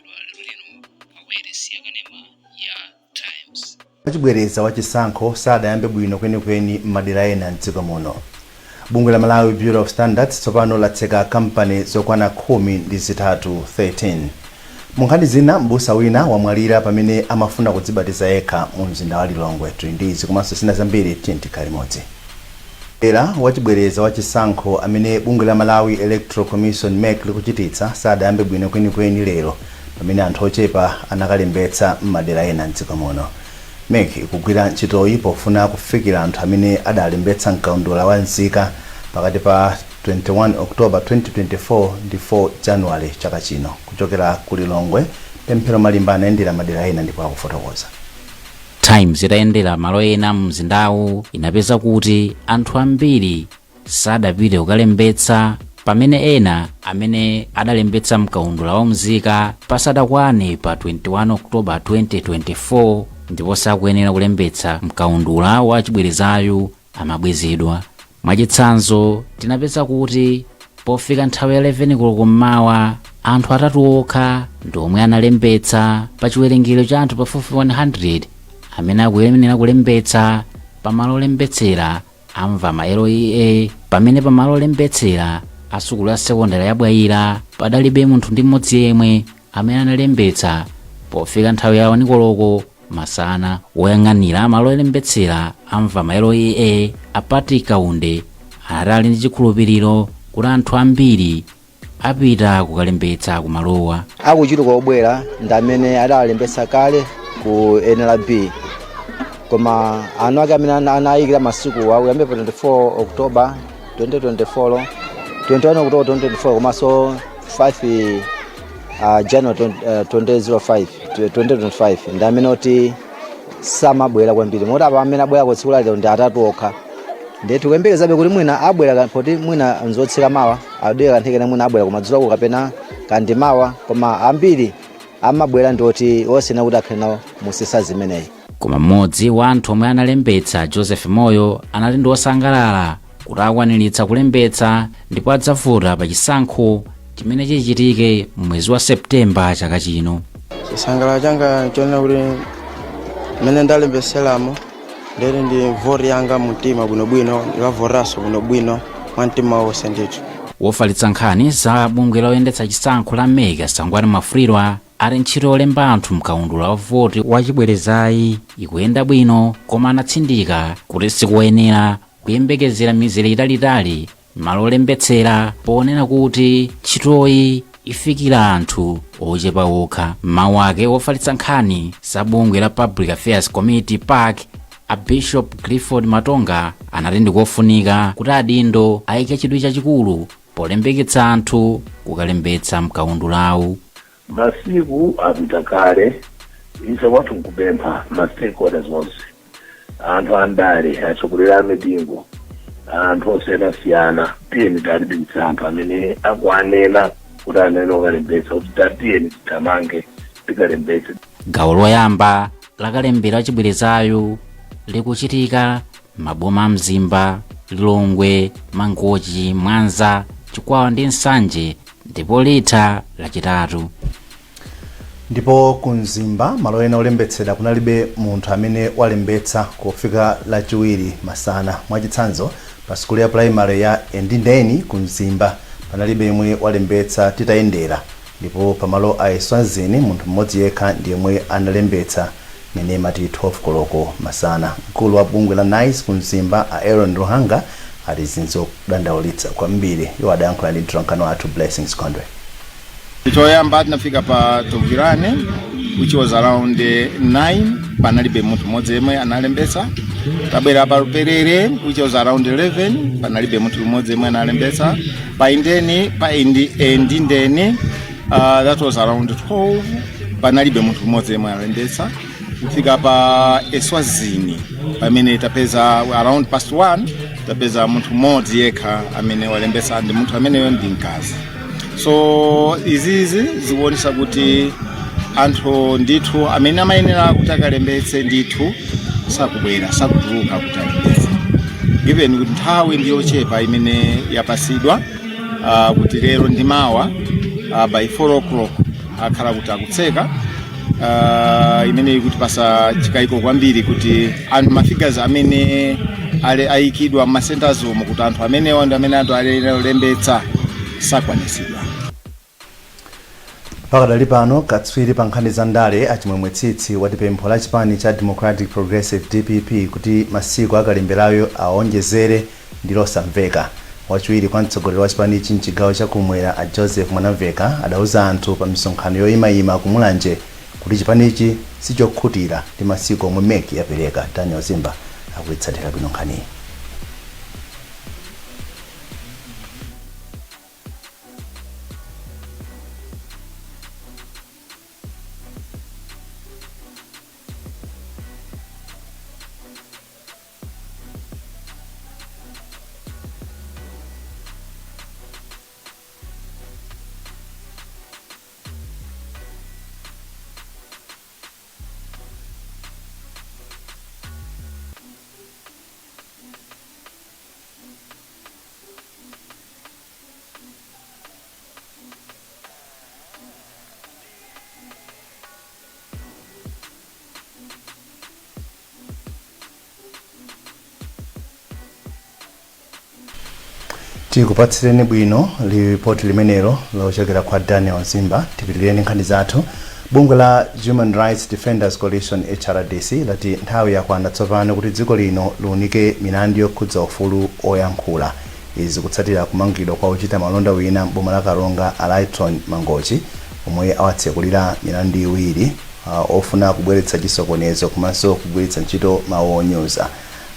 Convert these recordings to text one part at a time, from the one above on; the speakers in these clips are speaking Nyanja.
olembetsedwa lero lino pawairesi yakanema ya Times. Wachibwereza wachisankho sadayambe bwino kwenikweni m'madera ena mdziko muno. Bungwe la Malawi Bureau of Standards tsopano latseka kampani zokwana 13 13. Munkhani zina mbusa wina wamwalira pamene amafuna kudzibatiza yekha mu mzinda wa Lilongwe. Ndizi komanso zina zambiri tintikhala limodzi. Era wachibwereza wachisankho amene bungwe la Malawi Electoral Commission MEC likuchititsa sadayambe bwino kwenikweni lero pamene anthu ochepa anakalembetsa m'madera ena mdziko muno. MEC ikugwira ntchitoyi pofuna kufikira anthu amene adalembetsa mkaundula wa nzika pakati pa 21 October 2024 ndi 4 January chaka chino. Kuchokera ku Lilongwe, Pemphero Malimba anayendera madera ena ndipo akufotokoza. Times itayendera malo ena mzindawu inapeza kuti anthu ambiri sadapite kukalembetsa pamene ena amene adalembetsa mkaundula wa mzika pasadakwane pa 21 October 2024 ndipo sakuyenera kulembetsa mkaundula wa chibwerezayu amabwezedwa. Mwachitsanzo tinapeza kuti pofika nthawi ya 11 koloko mmawa anthu atatu okha ndi omwe analembetsa pa chiwerengero cha anthu pafupi 100 amene akuyenera kulembetsa pamalo olembetsera amva ma LEA, pamene pamalo olembetsera asukulu ya sekondari ya Bwaira padalibe munthu ndi mmodzi yemwe amene analembetsa. Pofika nthawi ya 1 koloko masana woyang'anira malo olembetsera amva ma LEA apati Kaunde ali ndi chikhulupiriro kuti anthu ambiri apita kukalembetsa kumalowa. Akuchituka obwera ndi amene adalembetsa kale ku NLB, koma anu ake amene anayikira masiku akuyambe pa 24 October 2024, 21 October 2024 komanso 5 January 2025 ndi amene oti samabwera kwambiri. Moti apa amene abwera ku tsiku lalo ndi atatu okha. Ndi tikuyembekezabe kuti mwina abwera poti mwina nzotsika mawa adwera kanthekena mwina abwera kumadzulo kapena kandi mawa, koma ambiri amabwera ndoti osena kuti akhale nawo musisa zimeneyi. Koma mmodzi wa anthu omwe analembetsa Joseph Moyo anali ndi osangalala kuti akwaniritsa kulembetsa ndipo adzavota pa chisankho chimene chichitike mwezi wa Septemba chaka chino. Chisangalalo changa chona kuti mene ndalembetseramo ndere ndi voti yanga mtima bwinobwino ikavotaso bwinobwino mwantima wonse ndithu. Wofalitsa nkhani za bungwe loyendetsa chisankho la MEC Sangwani Mafrirwa ali ntchito yolemba anthu mkaundula wa voti wa chibwerezayi ikuyenda bwino, koma anatsindika kuti sikuyenera kuyembekezera mizere italitali malo olembetsera ponena kuti ntchitoyi ifikira anthu ochepa okha. Mawu ake wofalitsa nkhani za bungwe la Public Affairs Committee PAC a Bishop Clifford Matonga anati ndikofunika kuti adindo ayike chidwi chachikulu polembeketsa anthu kukalembetsa mkaundulawu. Masiku apita kale isa watu nkupempha ma stakeholders onse, anthu andale atsogoleri a mipingo, anthu osiyanasiyana tiyeni talimbikitsa anthu amene akuanena kuti anene okalembetsa kuti tatiyeni titamange tikalembetse. Gawo loyamba lakalembera chibwerezayo likuchitika maboma a Mzimba, Lilongwe, Mangochi, Mwanza, Chikwawa ndi Nsanje ndipo litha lachitatu. Ndipo ku Mzimba malo ena olembetsera kunalibe munthu amene walembetsa kufika lachiwiri masana. Mwachitsanzo pa skulu ya primary ya Endindeni ku Mzimba panalibe yemwe walembetsa titayendera, ndipo pamalo a Eswazini munthu mmodzi yekha ndi yemwe analembetsa mene mati 12 koloko masana. Mkulu wa bungwe la NICE ku Mzimba a Aaron Ruhanga ati zinzo kudandaulitsa kwambiri. Iwo adayankhula ndi mtolankhani wathu Blessings Kondwe. Choyamba tinafika pa Togirane which was around 9, panalibe munthu mmodzi yemwe analembetsa. Tabwera pa Ruperere which was around 11, panalibe munthu mmodzi yemwe analembetsa. Pa Indeni pa Endindeni that was around 12, panalibe munthu mmodzi yemwe analembetsa. Kufika pa Eswazini pamene tapeza around past 1 tapeza munthu mmodzi yekha amene walembetsa ndi munthu ameneyo ndi mkazi. So izizi zikuonesa kuti anthu ndithu amene amayenera kuti akalembetse ndithu sakubwera, sakutuluka kuti alembetse. Given kuti nthawi ndi yochepa imene yapasidwa kuti lero ndi mawa by 4 o'clock akhala kuti akutseka imene kuti pasa chikayiko kwambiri kuti anthu mafigures amene ale ayikidwa ma centers omo kuti anthu amenewa ndi amene anthu alembetsa sakwanisidwa. Pakadali pano katswiri pa nkhani za ndale achimwemwetsitsi wati pempho la chipani cha Democratic Progressive DPP kuti masiku akalemberayo aonjezere ndi losamveka. Wachiwiri kwa mtsogoleri wa chipani ichi mchigawo chakumwera a Joseph Mwanamveka adauza anthu pa misonkhano yoyimayima kumulanje kuti chipani ichi sichokhutira ndi masiku omwe MEC yapereka. Daniel Zimba akuitsatira bwino nkhani. Tikupatsireni bwino ripoti limenelo lochokera kwa Daniel Zimba. Tipitireni nkhani zathu. Bungwe la Human Rights Defenders Coalition HRDC lati nthawi yakwana tsopano kuti dziko lino liunike milandu yokhudza ufulu oyankhula. Izi kutsatira kumangidwa kwa uchita malonda wina mboma la Karonga Alaiton Mangochi omwe awatsekulira milandu iwiri ofuna kubweretsa chisokonezo komanso kugwiritsa ntchito mawu onyoza.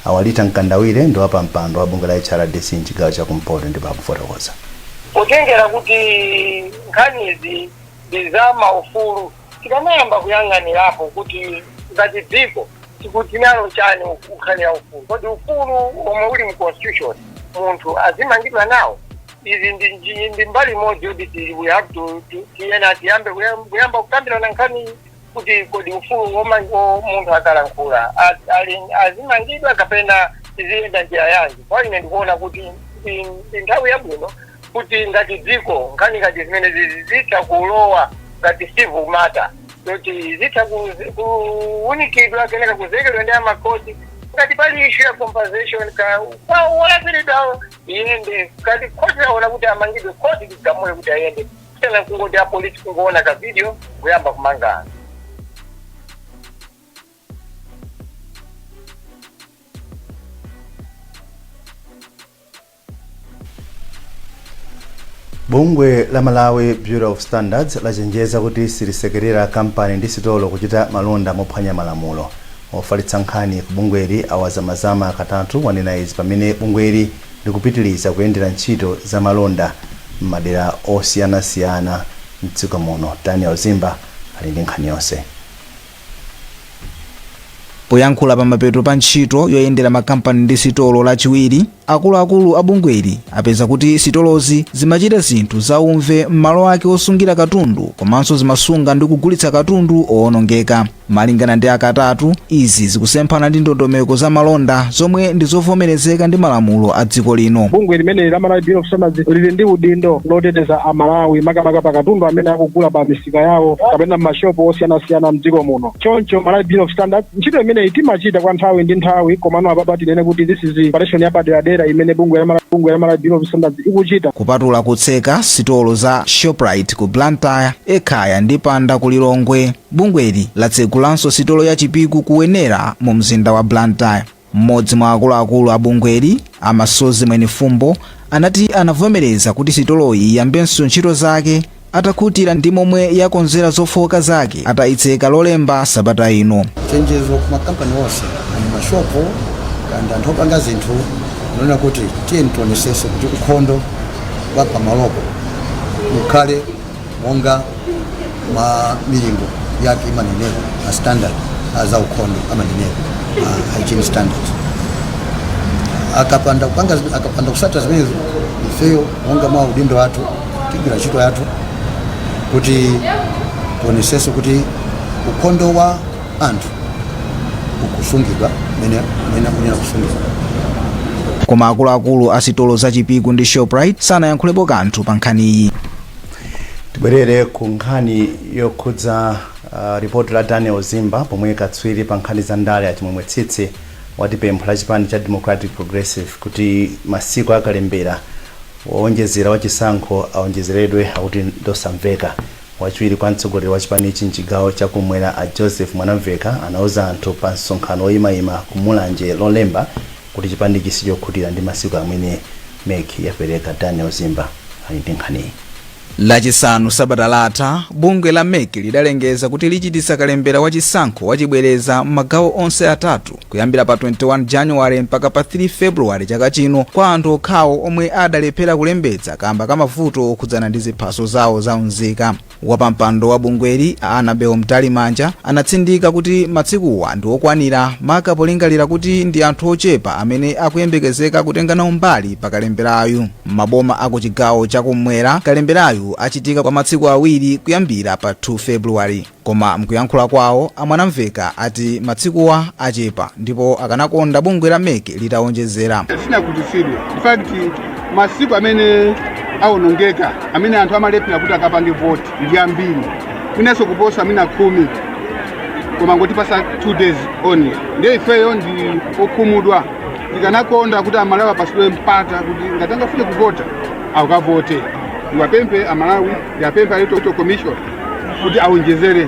Awalita Nkandawire ndo apa mpando wa bungwe la HRDC mchigawo chakumpoto ndi bakufotokoza. Kutengera kuti nkhani izi ndizama ufulu tikanayamba kuyang'anirapo kuti ngati dziko tikutinalo chani ukhalira ufulu. Kodi ufulu omwe uli mu constitution munthu azimangidwa nawo. Izi ndi mbali imodzi kuti we have to tiyambe kuyamba kukambirana nkhani kuti kodi ufulu woma munthu akalankhula azimangidwa kapena iziyenda njira yanji. Kwa ine ndikuona kuti nthawi yabwino kuti ngati dziko nkhani ngati zimene zitha kulowa ngati civil matter kuti zitha kuunikidwa kenaka kuzekedwa ndi amakoti ngati pali issue ya compensation walapiridwa iyende ngati koti aona kuti amangidwe koti tigamule kuti ayende kusiyana kungoti apolisi kungoona ka video kuyamba kumangana. Bungwe la Malawi Bureau of Standards lachenjeza kuti silisekerera kampani ndi sitolo kuchita malonda mophwanya malamulo. Ofalitsa nkhani ku bungweli awazamazama katatu wanena izi pamene bungweli likupitiriza kuyendera ntchito za malonda m'madera osiyanasiyana mdziko muno. Daniel Zimba ali ndi nkhani yonse. Poyankhula pa mapeto pa ntchito yoyendera makampani ndi sitolo lachiwiri, akuluakulu a bungweli apeza kuti sitolozi zimachita zinthu zaumve m'malo ake osungira katundu komanso zimasunga ndi kugulitsa katundu owonongeka. Malingana ndi akatatu, izi zikusemphana ndi ndondomeko za malonda zomwe ndi zovomerezeka ndi malamulo a dziko lino. Bungwe limene la Malawi Bureau of Standards lili ndi udindo loteteza amalawi makamaka pa katundu amene akugula pa misika yawo kapena m'mashopu osiyanasiyana mdziko muno. Choncho Malawi Bureau of Standards ntchito imene itimachita kwa nthawi ndi nthawi komano apapa tinene kuti this is operation yapaderadera imene bungwe la Malawi Bureau of Standards ikuchita. Kupatula kutseka sitolo za Shoprite ku Blantyre, Ekhaya ndi Panda ku Lilongwe, bungweli latsegulanso sitolo ya Chipiku kuwenera mu mzinda wa Blantyre. Mmodzi mwa akuluakulu a bungweli, Amasozi Mwenifumbo, anati anavomereza kuti sitoloyi iyambenso ntchito zake atakhutira ndi momwe yakonzera zofoka zake atayitseka lolemba sabata ino. Chenjezo ku makampani onse ndi mashopo kandi anthu opanga zinthu nona kuti tiyeni tionesese kuti ukhondo wa pamalopo ukhale monga ma milingo yake imanenero a standard za ukhondo amanenero hygiene standards. Akapanda kusata zimenezo ifeyo monga mwa udindo wathu tigwira ntchito yathu kuti tionesese kuti ukhondo wa anthu ukusungidwa mene akunena kusungidwa. Koma akuluakulu a sitolo za Chipiku ndi Shoprite sanayankhulepo kanthu pa nkhani iyi. Tibwerere ku nkhani yokhudza ripoti la Daniel Zimba pomwe katswiri pa nkhani za ndale achimwemwetsitse wati pempho la chipani cha Democratic Progressive kuti masiku akalembera owonjezera wachisankho awonjezeredwe akuti ndosamveka. Wachiwiri kwa mtsogoleri wa chipani ichi mchigawo chakumwera a Joseph Mwanamveka anauza anthu pa msonkhano woyimayima kumulanje lolemba kuti chipani ichi sichokhutira ndi masiku amene MEC yapereka. Daniel Zimba ali ndi nkhani. Lachisanu sabata latha bungwe la MEC lidalengeza kuti lichitisa kalembera wachisankho wachibwereza m'magawo onse atatu kuyambira pa 21 January mpaka pa 3 February chaka chino kwa anthu okhawo omwe adalephera kulembetsa kamba kamavuto okhudzana ndi ziphaso zawo zaunzika. Wapampando wa bungweli Anabel Mtalimanja anatsindika kuti matsikuwa ndi okwanira maka polingalira kuti ndi anthu ochepa amene akuyembekezeka kutenga nawo mbali pa kalemberayu. Maboma akuchigawo chakumwera kalemberayu achitika kwa matsiku awiri kuyambira pa 2 February. Koma mkuyankhula kwawo Mwanamveka ati matsikuwa achepa ndipo akanakonda bungwe la MEC litawonjezera. Sina kutisidwe. In fact masiku amene awonongeka amene anthu amalephera kuti akapange vote ndi ambiri. Kuneso kuposa amene 10 koma ngoti pasa 2 days only. Ndiye ifeyo ndi okhumudwa. Tikanakonda kuti amalawi apasidwe mpata kuti ngatanga fune kuvota akavote. Ndiwapemphe amalawi, ndiwapemphe electoral commission kuti awonjezere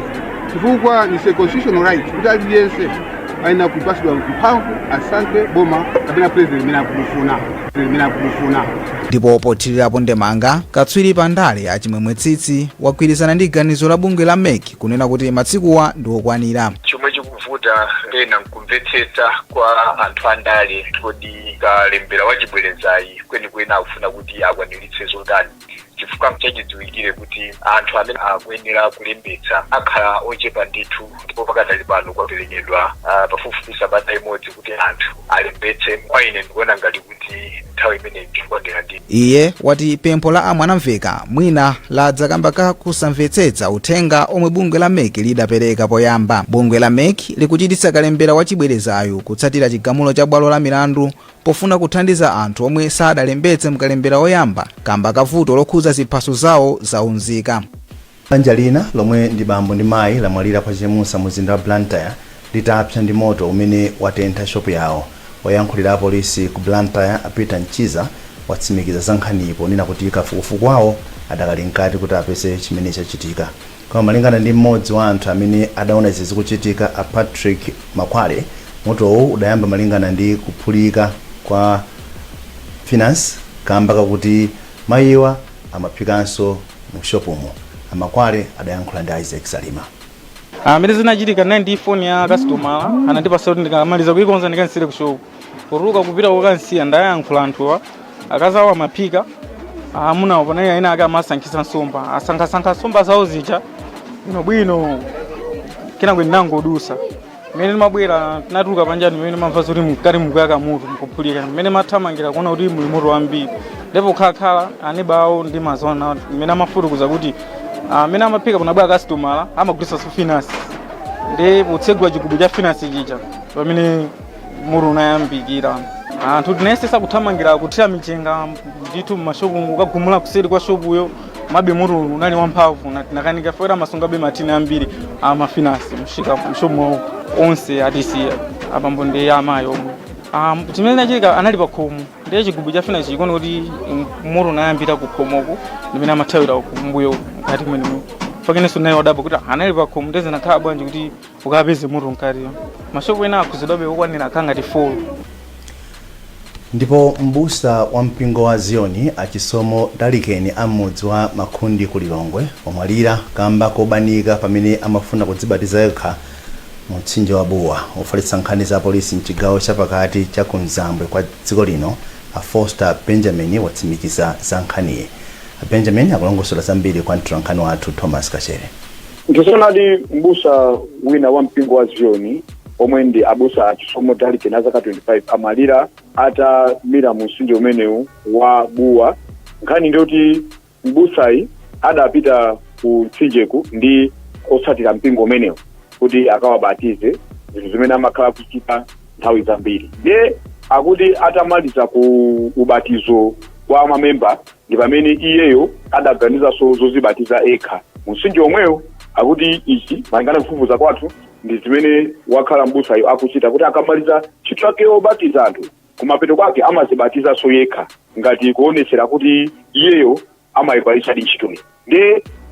chifukwa ni constitutional right kuti aliyense aina kupasidwa mphamvu asankhe boma kapena president mena kumufuna. Ndipo pothirirapo ndemanga katswiri pa ndale achimwemwetsitsi wagwirizana ndi ganizo la bungwe la MEC kunena kuti matsikuwa ndi okwanira. Chomwe chikuvuta ena nkumvetsetsa kwa anthu andale kuti kalembera wachibwerezayi kwenikweni akufuna kuti akwaniritse zotani. Chifukwa chachidziwikire kuti anthu amene akuyenera kulembetsa akhala ochepa ndithu ndipo pakadali pano kwaperekedwa pafupifupi sabata imodzi kuti anthu alembetse. Kwa ine ndikuona ngati kuti nthawi imeneyi ndikondera ndi. Iye wati pempho la Mwanamveka mwina ladza kamba ka kusamvetsetsa uthenga omwe bungwe la MEC lidapereka poyamba. Bungwe la MEC likuchititsa kalembera wachibwerezayo kutsatira chigamulo cha bwalo la milandu pofuna kuthandiza anthu omwe sadalembetse mkalembera oyamba kamba kavuto lokhuza ziphaso zawo zaunzika. Banja lina lomwe ndi bambo ndi mayi lamwalira pa Chemusa muzinda wa Blantyre litapsa ndi moto umene watentha shopu yawo. Woyankhulira polisi ku Blantyre Peter Nchiza watsimikiza za nkhaniyi ponena kuti kafukufuku wawo adakali nkati kuti apeze chimene chachitika. Koma malingana ndi mmodzi wa anthu amene adaona izi zikuchitika a Patrick Makwale, motowu udayamba malingana ndi kuphulika kwa finance kamba kakuti mayiwa amaphikanso mu shopumo. Amakwale adayankhula ndi Isaac Salima. Amene zinachitika ndi phone ya customer anandipasa kuti ndikamaliza kuikonza ndikansire ku shop. Kuruka kupita kukansiya ndayankhula anthuwa akazawa maphika amuna pana ina aka masankhisa nsomba asankha nsomba zawo zija bwino kena kwendinango dusa mene mabwera tinatuluka panjani mene mamva zoti mkati mukuyaka mutu mkuphulika mene mathamangira kuona kuti muli moto wambiri ndipo khalakhala anebawo ndi mazona mene amafutukuza kuti mene amaphika kunabwera customer amagulisa su finance ndipo utsegula chigubu cha finance chija pamene mutu unayambikira anthu tinesesa kuthamangira kuthira michenga ndithu mashopu ukagumula kuseri kwa shopuyo mabe mutu unali wamphamvu nakanika foera masungabe matini ambiri amafinance mshika mshomo onse atisiya abambo ndi amayo chimene nachika anali pa khomo ndiye chigubu cha finance chikono kuti mutu unayambira ku khomoko ndimene amathawira kumbuyo ngati mwene fakeneso nayo wadabo kuti anali pa khomo ndeze nakhala bwanji kuti ukapeze mutu nkatiyo mashopu ena akuzidwabe okwanira akangati 4. Ndipo mbusa wa mpingo wa Zioni achisomo Dalikeni amudzi wa Makhundi ku Lilongwe omwalira kamba kobanika pamene amafuna kudzibatiza yekha mu mtsinje wa Buwa. Ofalitsa nkhani za polisi mchigawo chapakati cha kunzambwe kwa dziko lino a Foster Benjamin watsimikiza za nkhaniyi. Benjamin akulongosola zambiri kwa mtolankhani wathu Thomas Kachere. Ndisonadi mbusa wina wa mpingo wa Zioni omwe ndi abusa achisomo Dalikeni azaka 25 amalira atamira mu mtsinje umenewu wa Buwa. Nkhani ndiyoti mbusayi adapita ku mtsinjeku ndi otsatira mpingo umenewu kuti akawabatize zinthu zimene amakhala kuchita nthawi zambiri. Ndiye akuti atamaliza ku ubatizo kwa mamemba ndi pamene iyeyo adaganiza zozibatiza ekha mumtsinje omweyo. Akuti ichi malingana kufufuza kwathu ndi zimene wakhala mbusayo akuchita kuti akamaliza ntchito yake yobatiza anthu kumapeto kwake amazibatiza yekha ngati kuonetsera kuti iyeyo amayipalitsa ntchitoyi. Ndi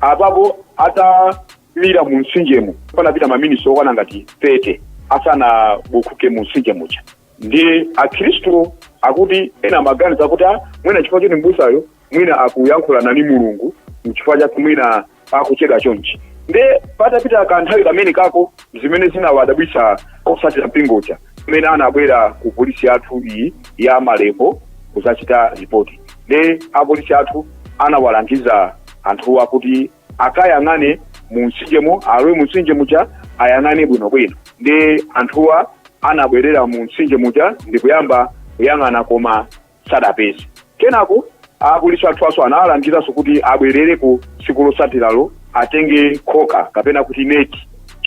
apapo atalira mu mtsinjemo panapita maminisi okwana ngati 30 asanabukuke mu mtsinje muja. Ndi akhristu akuti ena maganiza kuti mwina chifukwa choti mbusayo mwina akuyankhula nani Mulungu mchifukwa chake mwina akuchedwa chonchi. Ndi patapita kanthawi kamene kako zimene zinawadabwitsa osatira mpingocha amene anabwera ku polisi yathu iyi ya Malembo kuzachita ripoti. Ndi apolisi athu anawalangiza anthuwa kuti akayang'ane mu mtsinjemo alowe mu mtsinje muja ayang'ane bwinobwino. Ndi anthuwa anabwerera mu mtsinje muja ndi kuyamba kuyang'ana koma sadapeze. Kenako apolisi athu analangizanso kuti abwerere ku tsiku losatiralo atenge khoka kapena kuti neti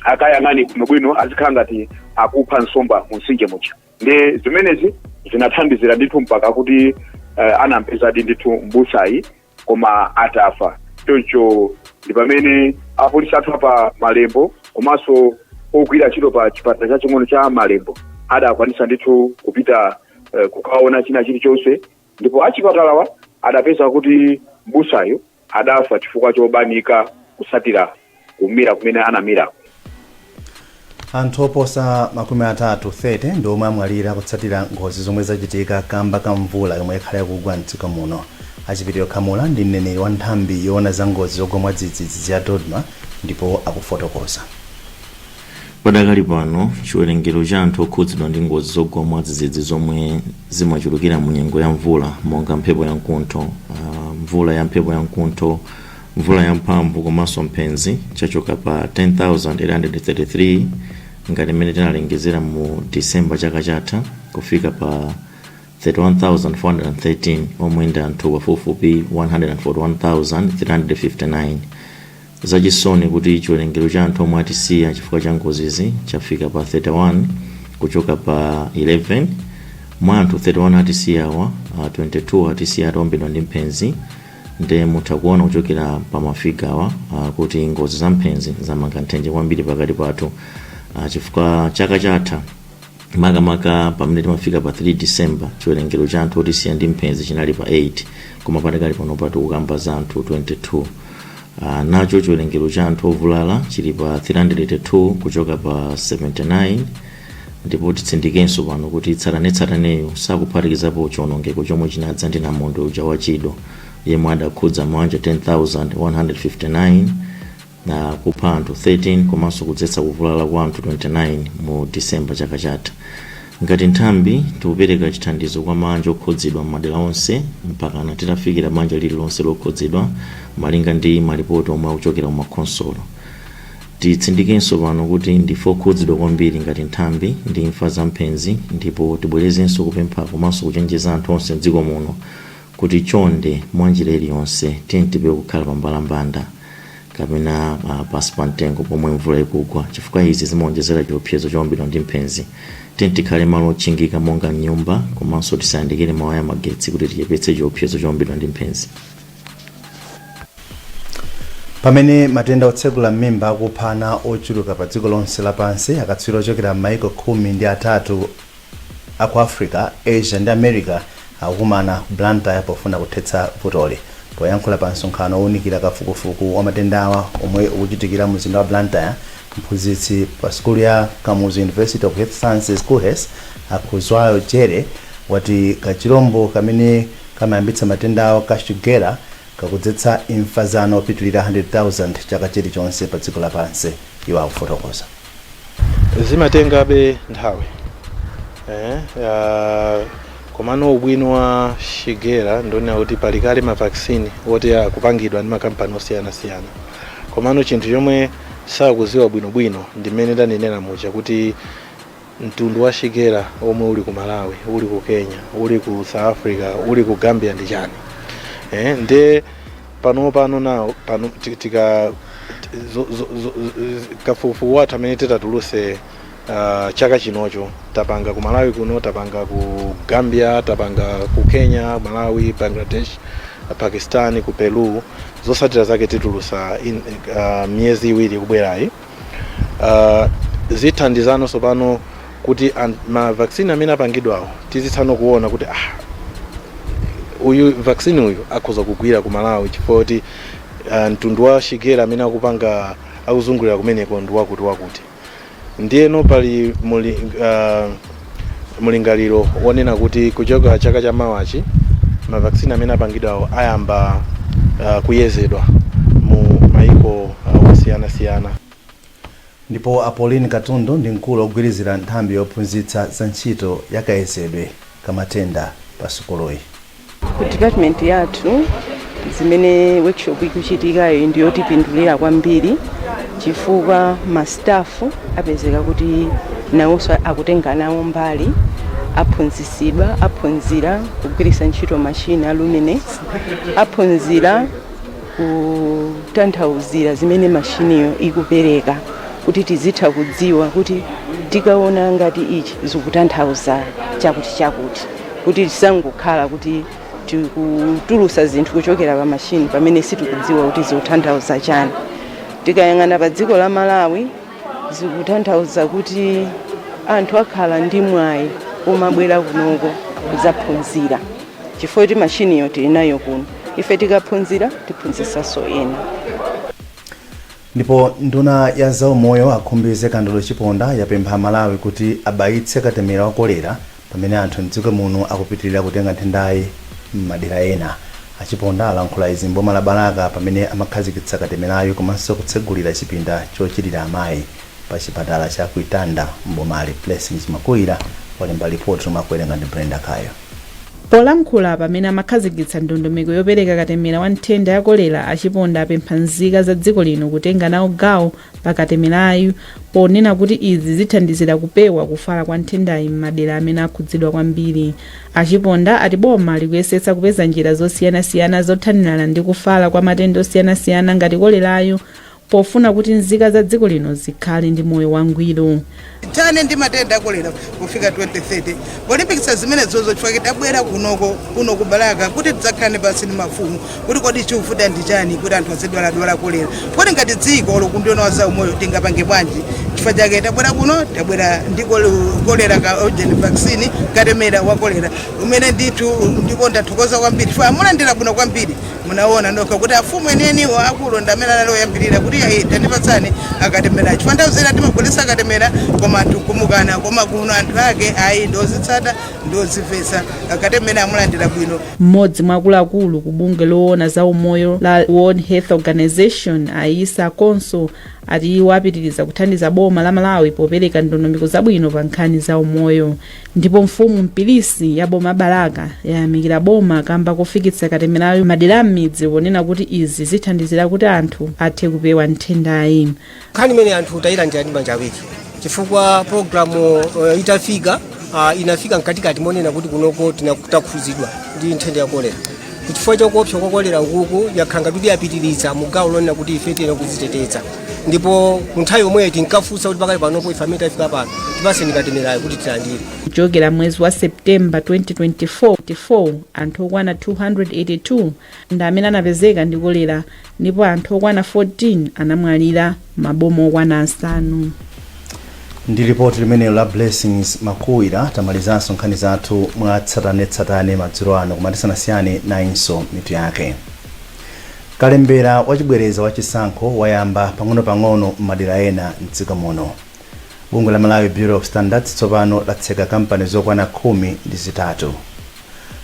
akayang'ane bwinobwino azikhala ngati akupha nsomba mu mtsinje muja. Ndi zimenezi zinathandizira ndithu mpaka kuti anampezadi ndithu mbusayi koma atafa. Choncho ndi pamene apolisi athu pa Malembo komanso ogwira ntchito pa chipatala chaching'ono cha Malembo adakwanisa ndithu kupita kukaona china chilichonse, ndipo achipatalawa adapeza kuti mbusayo adafa chifukwa chobanika kusatira kumira kumene anamirako. Anthu oposa 30 ndi omwe amwalira kutsatira ngozi zomwe zachitika kamba ka mvula yomwe ikhala yakugwa mdziko muno. Achipitiro Khamula ndi mneneri wa nthambi yoona za ngozi zogwa mwadzidzidzi ya Dodma ndipo akufotokoza. Padakali pano chiwerengero cha anthu okhudzidwa ndi ngozi zogwa mwadzidzidzi zomwe zimachulukira mu nyengo ya mvula monga mphepo ya mkuntho, mvula ya mphepo ya mkuntho, mvula ya mphamvu komanso mphenzi chachoka pa 10,833 ngati mmene tinalengezera mu Disemba chaka chatha kufika pa 31,413 omwe ndi anthu pafupifupi 141,359. Zachisoni kuti chiwerengero cha anthu omwe atisiya chifukwa cha ngozizi chafika pa 31 kuchoka pa 11. Mwa anthu 31 atisiyawa 22 atisiya ataombedwa ndi mphenzi. Ndi mutha kuona kuchokera pa mafigawa kuti ngozi za mphenzi zamanga nthenje kwambiri pakati pathu chifukwa chaka chatha makamaka pamene timafika pa 3 December chiwerengero cha anthu otisiya ndi mphenzi chinali pa 8 koma padakali pano patu kukamba za anthu 22. Nacho chiwerengero cha anthu ovulala chili pa 382 kuchoka pa 79. Ndipo titsindikenso pano kuti tsatanetsataneyo sakuphatikizapo chiwonongeko chomwe chinadza ndi namondwe uja wachido yemwe adakhudza mawanja 10,159 na kupha anthu 13 komanso kudzetsa kuvulala kwa anthu 29 mu Disemba chaka chatha. Ngati nthambi tikupereka chithandizo kwa manja okhudzidwa m'madera onse mpaka titafikira banja lililonse lokhudzidwa malinga ndi malipoti omwe akuchokera ku makhonsolo. Titsindikenso pano kuti ndife okhudzidwa kwambiri ngati nthambi ndi imfa za mphenzi, ndipo tibwerezenso kupempha komanso kuchenjeza anthu onse m'dziko muno kuti chonde mwanjira iliyonse tipe kukhala pambalambanda kapena pasi pa mtengo pomwe mvula ikugwa chifukwa izi zimaonjezera chiopsezo chowombedwa ndi mphenzi. Tikhale malo otchingika monga mnyumba komanso tisayandikire mawaya magetsi kuti tichepetse chiopsezo chowombedwa ndi mphenzi. Pamene matenda otsegula m'mimba akuphana ochuluka pa dziko lonse lapansi, akatswiri ochokera m'mayiko 13 aku Africa, Asia ndi America akukumana ku Blantyre pofuna kuthetsa vutoli. Poyankhula pa msonkhano owunikira kafukufuku wa matendawa omwe ukuchitikira mu mzinda wa Blantyre, mphunzitsi pa skulu ya Kamuzu University of Health Sciences KUHS Akuzwayo Jere wati kachirombo kamene kamayambitsa matendawa kashigera kakudzetsa imfa zana opitilira 100,000 chaka chilichonse pa dziko lapansi. Iwo akufotokoza. Zimatengabe nthawi komano ubwino wa shigera ndona kuti palikale ma vaccine oti akupangidwa ndi makampani osiyanasiyana. Komano chinthu chomwe sakuziwa bwinobwino ndimene ndanenera mucha kuti mtundu wa shigera omwe uli ku Malawi, uli ku Kenya, uli ku South Africa, uli ku Gambia ndi chani. Nde pano nawo pano tika kafukufuku wathu amene titatuluse chaka chinocho tapanga ku Malawi kuno, tapanga ku Gambia, tapanga ku Kenya, Malawi, Bangladesh, Pakistan, ku Peru. Zosatira zake titulusa miezi iwiri kubwerayi. Zithandizano sopano kuti ma vaccine amene apangidwawo tizitsano kuona kuti uyu vaccine uyu akhoza kugwira ku Malawi chifukwa kuti mtundu wa Shigera amene akupanga akuzungulira kumeneko ndi wakuti. Ndiyeno pali mulingaliro wonena kuti kuchoka chaka cha mawachi ma vaccine amene apangidwawo ayamba kuyezedwa mu maiko osiyanasiyana. Ndipo Apolline Katundu ndi mkulu ogwirizira nthambi yophunzitsa za ntchito yakayezedwe kamatenda pa sukuluyi. Ku department yathu zimene workshop ikuchitikayo ndiyo tipindulira kwambiri chifukwa ma staff apezeka kuti nawonso akutenga nawo mbali, aphunzira kugwiritsa ntchito machine a luminance, aphunzira kutanthauzira zimene machiniyo ikupereka kuti tizitha kudziwa kuti tikaona ngati ichi zikutanthauza chakuti kuti tisangokhala kuti tikutulusa zinthu kuchokera pa machine pamene sitikudziwa kuti zikutanthauza chani. Tikayang'ana pa dziko la Malawi zikutanthauza kuti anthu akhala ndi mwayi omabwera kunoko kuzaphunzira chifukwa kuti machiniyo tili nayo kuno, ife tikaphunzira tiphunzitsanso ena. Ndipo nduna ya zaumoyo akhumbize Kandolo Chiponda yapempha Malawi kuti abayitse katemera wa kolera pamene anthu mdziko muno akupitirira kutenga nthendayi m'madera ena. Achiponda alankhula izi mboma la Balaka pamene amakhazikitsa katemerayo komanso kutsegulira chipinda chochitira amayi pa chipatala cha Kuitanda mbomali. Blessings Makuira walemba ripoti makwerenga ndi Brenda Kayo. Polankhula pamene amakhazikitsa ndondomeko yopereka katemera wa nthenda ya kolera, Achiponda apempha nzika za dziko lino kutenga nawo gawo pa katemerayu ponena kuti izi zithandizira kupewa kufala kwa nthendayi m'madera amene akhudzidwa kwambiri. Achiponda ati boma likuyesetsa kupeza njira zosiyanasiyana zothanirana ndi kufala kwa matenda osiyanasiyana ngati kolerayo pofuna kuti nzika za dziko lino zikhale ndi moyo wangwiro. Tane ndi matenda akolera kufika 2030 polimpikitsa zimene zozo chifukwa tidabwera kuno ku Balaka kuti tidzakhale pansi ndi mafumu kuti kodi chikufuta ndi chani kuti anthu azidwala kolera, kodi ngati dziko lokundiona wa zaumoyo tingapange bwanji. Chifukwa chake tabwera kuno, tabwera ndi kolera ka urgent vaccine katemera wa kolera umene ndithu ndikonda thokoza kwambiri chifukwa mulandira bwino kwambiri. Munaona nokha kuti afumu eneni akulu ndamene aloyambirira kuti tandipatsani akatemera chifukwa ndawuzera timagulitsa akatemera koma anthu kumukana koma kuno anthu ake ayi ndozitsata ndozimvetsa akatemera amulandira bwino. Mmodzi mwa akuluakulu ku bungwe loona za umoyo la World Health Organization Aisa Konso ati iwo apitiriza kuthandiza boma la Malawi popereka ndondomeko zabwino pa nkhani za umoyo. Ndipo mfumu Mpilisi ya boma Balaka yayamikira boma kamba kufikitsa katemerayo madera m'midzi ponena kuti izi zithandizira kuti anthu athe kupewa nthendayi. Nkhani imene anthu tayilandira ndi manja awiri chifukwa programu inafika mkatikati monena kuti kunoko tinakutakhudzidwa ndi nthenda ya kolera. Kuchifukwa chokuopsa kwa kolera ukuku yakhala kuti yapitiriza mugawo lonena kuti ife tiyena kuziteteza. Ndipo kunthawi yomweyo tinkafunsa kuti pakali panopo ife amene tafika pano tipase katemerayo kuti tilandire. Kuchokera mwezi wa Septemba 2024 anthu okwana 282 ndi amene anapezeka ndi kolera ndipo anthu okwana 14 anamwalira maboma okwana 5. Ndi ripoti limene la Blessings Makuira tamalizanso nkhani zathu mwa tsatanetsatane madzulo ano kumatisanasiyane nayinso mitu yake. Kalembera wachibwereza wachisankho wayamba pang'ono m'madera ena mdziko muno. Bungwe la Malawi Bureau of Standards tsopano latseka kampani zokwana 13.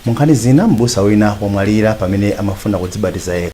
Mu nkhani zina mbusa wina wamwalira pamene amafuna kudzibatiza yekha.